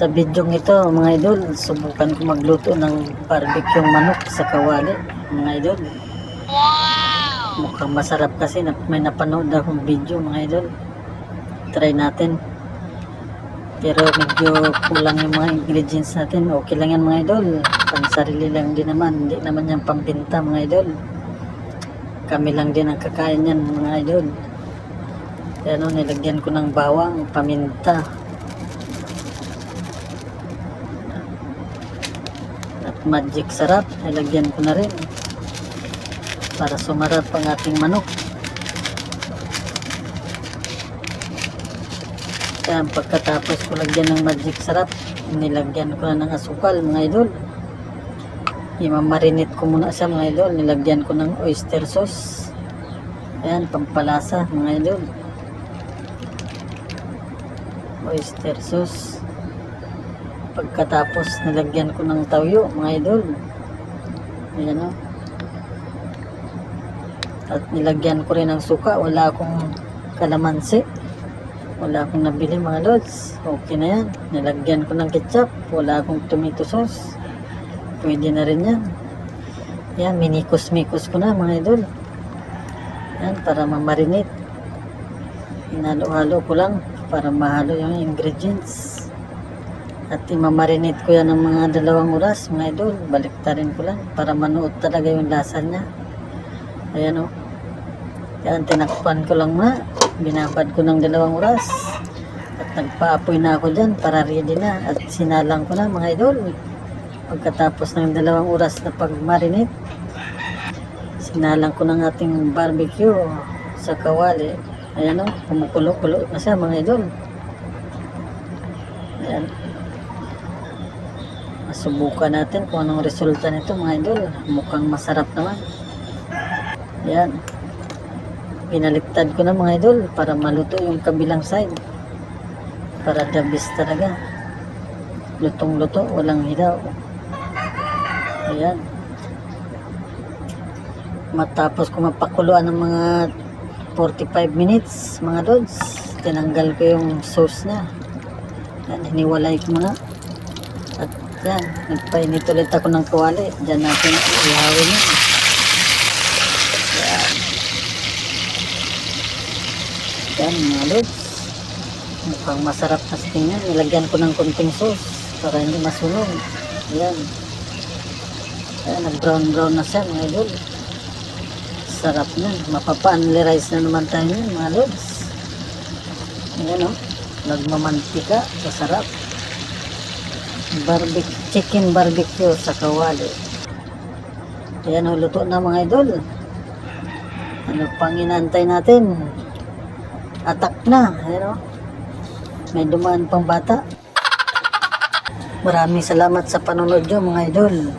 Sa video ito mga idol, subukan ko magluto ng barbecue manok sa kawali mga idol. Mukhang masarap kasi may napanood akong video mga idol. Try natin. Pero medyo kulang yung mga ingredients natin. Okay lang yan mga idol. Pansarili lang din naman. Hindi naman yan pambenta mga idol. Kami lang din ang kakain yan mga idol. Yan o, nilagyan ko ng bawang, paminta. At magic sarap. Nilagyan ko na rin. Para sumarap ang ating manok. Kaya pagkatapos ko lagyan ng magic sarap, nilagyan ko na ng asukal mga idol. Imamarinate ko muna siya mga idol. Nilagyan ko ng oyster sauce. Ayan, pampalasa mga idol. Oyster sauce. Pagkatapos nilagyan ko ng toyo mga idol. Ayan o. At nilagyan ko rin ng suka. Wala akong kalamansi. Wala akong nabili mga lods. Okay na yan. Nilagyan ko ng ketchup. Wala akong tomato sauce. Pwede na rin yan. Yan, minikos-mikos ko na mga idol. Yan, para mamarinate. Hinalo-halo ko lang para mahalo yung ingredients. At imamarinate ko yan ng mga 2 oras mga idol. Baliktarin ko lang para manuot talaga yung lasa niya. Ayan o. Yan, tinakpan ko lang na. Binabad ko ng 2 oras. At nagpaapoy na ako dyan para ready na. At sinalang ko na mga idol. Pagkatapos ng 2 oras na pag-marinate, sinalang ko ng ating barbecue sa kawali. Ayan o, kumukulo-kulo na siya mga idol. Ayan. Masubukan natin kung anong resulta nito mga idol. Mukhang masarap naman. Ayan. Pinaliktad ko na mga idol para maluto yung kabilang side. Para the best talaga. Lutong-luto, walang hilaw. Ayan. Matapos ko mapakuluan ng mga 45 minutes mga lods, tinanggal ko yung sauce na. Yan, hiniwalay ko muna. At yan, nagpainit ulit ako ng kawali. Diyan natin ihawin yun. Yan. Yan mga lods. Mukhang masarap na sa tingnan. Nilagyan ko ng konting sauce para hindi masunog. Yan. Ayan, nag-brown-brown na siya mga idol. Sarap na. Mapapa-unli-rice na naman tayo yun mga lods. Ayan o. Nagmamantika. Masarap. Chicken barbecue sa kawali. Ayan o. Luto na mga idol. Ano pang inantay natin? Atak na. Ayan o. May dumaan pang bata. Maraming salamat sa panonood nyo mga idol.